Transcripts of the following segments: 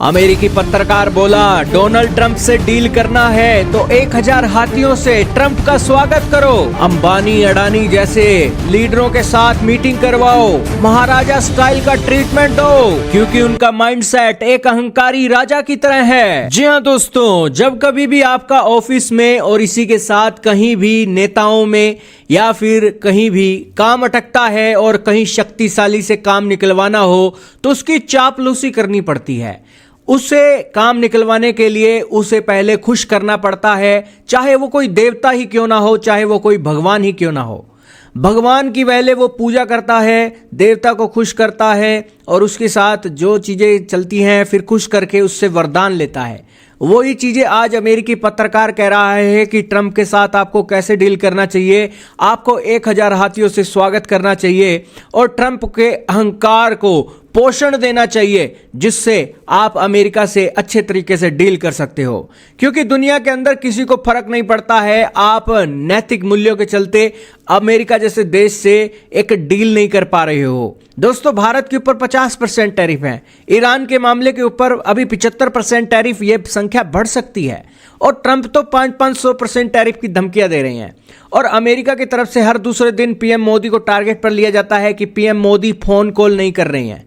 अमेरिकी पत्रकार बोला, डोनाल्ड ट्रंप से डील करना है तो 1000 हाथियों से ट्रंप का स्वागत करो। अंबानी अडानी जैसे लीडरों के साथ मीटिंग करवाओ, महाराजा स्टाइल का ट्रीटमेंट दो, क्योंकि उनका माइंडसेट एक अहंकारी राजा की तरह है। जी हाँ दोस्तों, जब कभी भी आपका ऑफिस में और इसी के साथ कहीं भी नेताओं में या फिर कहीं भी काम अटकता है और कहीं शक्तिशाली से काम निकलवाना हो तो उसकी चापलूसी करनी पड़ती है। उसे काम निकलवाने के लिए उसे पहले खुश करना पड़ता है, चाहे वो कोई देवता ही क्यों ना हो, चाहे वो कोई भगवान ही क्यों ना हो। भगवान की पहले वो पूजा करता है, देवता को खुश करता है और उसके साथ जो चीज़ें चलती हैं फिर खुश करके उससे वरदान लेता है। वही चीज़ें आज अमेरिकी पत्रकार कह रहा है कि ट्रंप के साथ आपको कैसे डील करना चाहिए। आपको 1000 हाथियों से स्वागत करना चाहिए और ट्रंप के अहंकार को पोषण देना चाहिए, जिससे आप अमेरिका से अच्छे तरीके से डील कर सकते हो। क्योंकि दुनिया के अंदर किसी को फर्क नहीं पड़ता है, आप नैतिक मूल्यों के चलते अमेरिका जैसे देश से एक डील नहीं कर पा रहे हो। दोस्तों, भारत के ऊपर 50% टैरिफ है, ईरान के मामले के ऊपर अभी 75% टैरिफ, ये संख्या बढ़ सकती है। और ट्रंप तो 500% टैरिफ की धमकियां दे रहे हैं। और अमेरिका की तरफ से हर दूसरे दिन पीएम मोदी को टारगेट पर लिया जाता है कि पीएम मोदी फोन कॉल नहीं कर रहे हैं,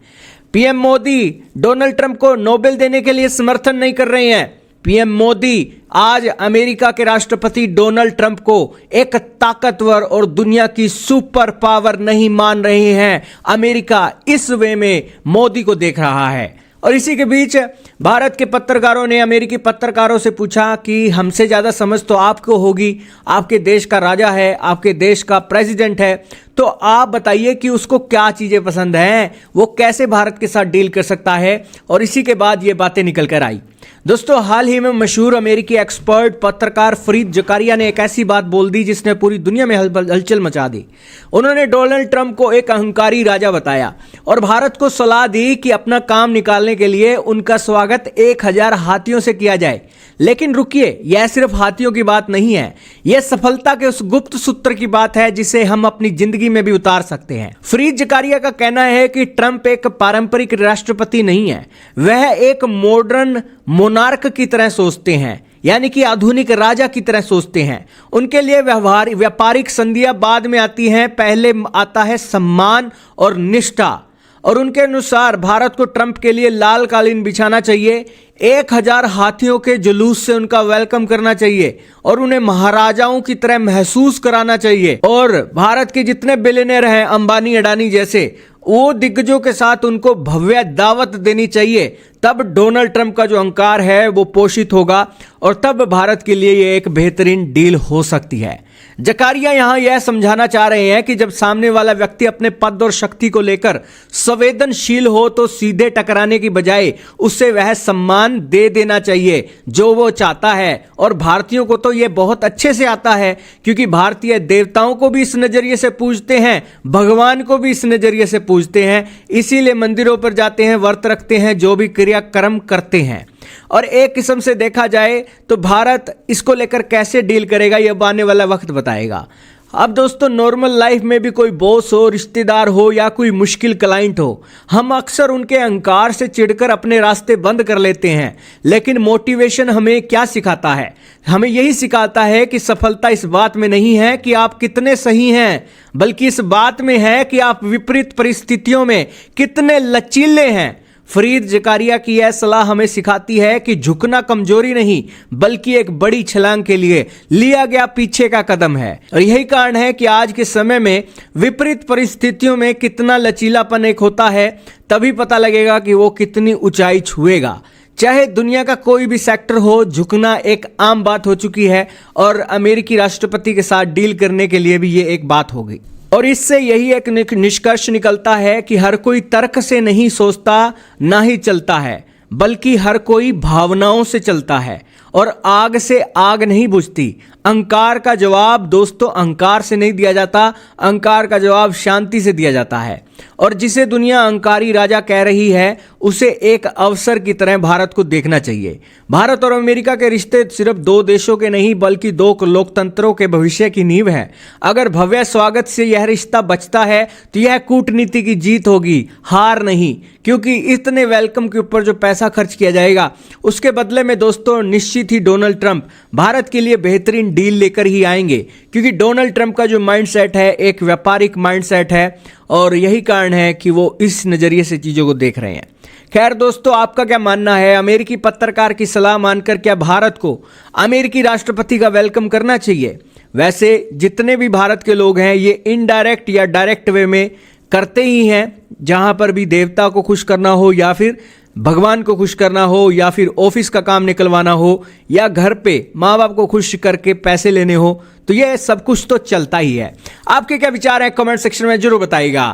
पीएम मोदी डोनाल्ड ट्रंप को नोबेल देने के लिए समर्थन नहीं कर रहे हैं। पीएम मोदी आज अमेरिका के राष्ट्रपति डोनाल्ड ट्रंप को एक ताकतवर और दुनिया की सुपर पावर नहीं मान रहे हैं। अमेरिका इस वे में मोदी को देख रहा है। और इसी के बीच भारत के पत्रकारों ने अमेरिकी पत्रकारों से पूछा कि हमसे ज़्यादा समझ तो आपको होगी, आपके देश का राजा है, आपके देश का प्रेसिडेंट है, तो आप बताइए कि उसको क्या चीज़ें पसंद हैं, वो कैसे भारत के साथ डील कर सकता है। और इसी के बाद ये बातें निकल कर आई। दोस्तों, हाल ही में मशहूर अमेरिकी एक्सपर्ट पत्रकार फरीद जकारिया ने एक ऐसी बात बोल दी जिसने पूरी दुनिया में हलचल मचा दी। उन्होंने डोनाल्ड ट्रंप को एक अहंकारी राजा बताया और भारत को सलाह दी कि अपना काम निकालने के लिए उनका स्वागत 1000 हाथियों से किया जाए। लेकिन रुकिए, यह सिर्फ हाथियों की बात नहीं है, यह सफलता के उस गुप्त सूत्र की बात है जिसे हम अपनी जिंदगी में भी उतार सकते हैं। फरीद जकारिया का कहना है कि ट्रंप एक पारंपरिक राष्ट्रपति नहीं है, वह एक मॉडर्न मोनार्क की तरह सोचते हैं, यानी कि आधुनिक राजा की तरह सोचते हैं। उनके लिए व्यापारिक संधियां बाद में आती हैं, पहले आता है सम्मान और निष्ठा। और उनके अनुसार भारत को ट्रंप के लिए लाल कालीन बिछाना चाहिए, 1000 हाथियों के जुलूस से उनका वेलकम करना चाहिए और उन्हें महाराजाओं की तरह महसूस कराना चाहिए। और भारत के जितने बिलियनर हैं, अंबानी अडानी जैसे, वो दिग्गजों के साथ उनको भव्य दावत देनी चाहिए। तब डोनाल्ड ट्रंप का जो अहंकार है वो पोषित होगा और तब भारत के लिए ये एक बेहतरीन डील हो सकती है। जकारिया यहां यह समझाना चाह रहे हैं कि जब सामने वाला व्यक्ति अपने पद और शक्ति को लेकर संवेदनशील हो तो सीधे टकराने की बजाय उससे वह सम्मान दे देना चाहिए जो वो चाहता है। और भारतीयों को तो यह बहुत अच्छे से आता है, क्योंकि भारतीय देवताओं को भी इस नजरिए से पूजते हैं, भगवान को भी इस नजरिए से पूजते हैं, इसीलिए मंदिरों पर जाते हैं, व्रत रखते हैं, जो भी क्रियाक्रम करते हैं। और एक किस्म से देखा जाए तो भारत इसको लेकर कैसे डील करेगा, यह आने वाला वक्त बताएगा। अब दोस्तों, नॉर्मल लाइफ में भी कोई बॉस हो, रिश्तेदार हो या कोई मुश्किल क्लाइंट हो, हम अक्सर उनके अहंकार से चिढ़कर अपने रास्ते बंद कर लेते हैं। लेकिन मोटिवेशन हमें क्या सिखाता है? हमें यही सिखाता है कि सफलता इस बात में नहीं है कि आप कितने सही हैं, बल्कि इस बात में है कि आप विपरीत परिस्थितियों में कितने लचीले हैं। फरीद जकारिया की यह सलाह हमें सिखाती है कि झुकना कमजोरी नहीं, बल्कि एक बड़ी छलांग के लिए लिया गया पीछे का कदम है। और यही कारण है कि आज के समय में विपरीत परिस्थितियों में कितना लचीलापन एक होता है, तभी पता लगेगा कि वो कितनी ऊंचाई छुएगा। चाहे दुनिया का कोई भी सेक्टर हो, झुकना एक आम बात हो चुकी है और अमेरिकी राष्ट्रपति के साथ डील करने के लिए भी ये एक बात होगी। और इससे यही एक निष्कर्ष निकलता है कि हर कोई तर्क से नहीं सोचता, ना ही चलता है, बल्कि हर कोई भावनाओं से चलता है। और आग से आग नहीं बुझती। अहंकार का जवाब दोस्तों अहंकार से नहीं दिया जाता, अहंकार का जवाब शांति से दिया जाता है। और जिसे दुनिया अहंकारी राजा कह रही है, उसे एक अवसर की तरह भारत को देखना चाहिए। भारत और अमेरिका के रिश्ते सिर्फ दो देशों के नहीं बल्कि दो लोकतंत्रों के भविष्य की नींव है। अगर भव्य स्वागत से यह रिश्ता बचता है तो यह कूटनीति की जीत होगी, हार नहीं, क्योंकि इतने वेलकम के ऊपर जो पैसा खर्च किया जाएगा उसके बदले में दोस्तों निश्चित ही डोनाल्ड ट्रंप भारत के लिए बेहतरीन डील लेकर ही आएंगे, क्योंकि डोनाल्ड ट्रंप का जो माइंडसेट है एक व्यापारिक माइंडसेट है और यही कारण है कि वो इस नजरिए से चीजों को देख रहे हैं। खैर दोस्तों, आपका क्या मानना है? अमेरिकी पत्रकार की सलाह मानकर क्या भारत को अमेरिकी राष्ट्रपति का वेलकम करना चाहिए? वैसे जितने भी भारत के लोग हैं ये इनडायरेक्ट या डायरेक्ट वे में करते ही हैं, जहां पर भी देवता को खुश करना हो या फिर भगवान को खुश करना हो या फिर ऑफिस का काम निकलवाना हो या घर पे माँ बाप को खुश करके पैसे लेने हो, तो ये सब कुछ तो चलता ही है। आपके क्या विचार हैं? कमेंट सेक्शन में जरूर बताइएगा।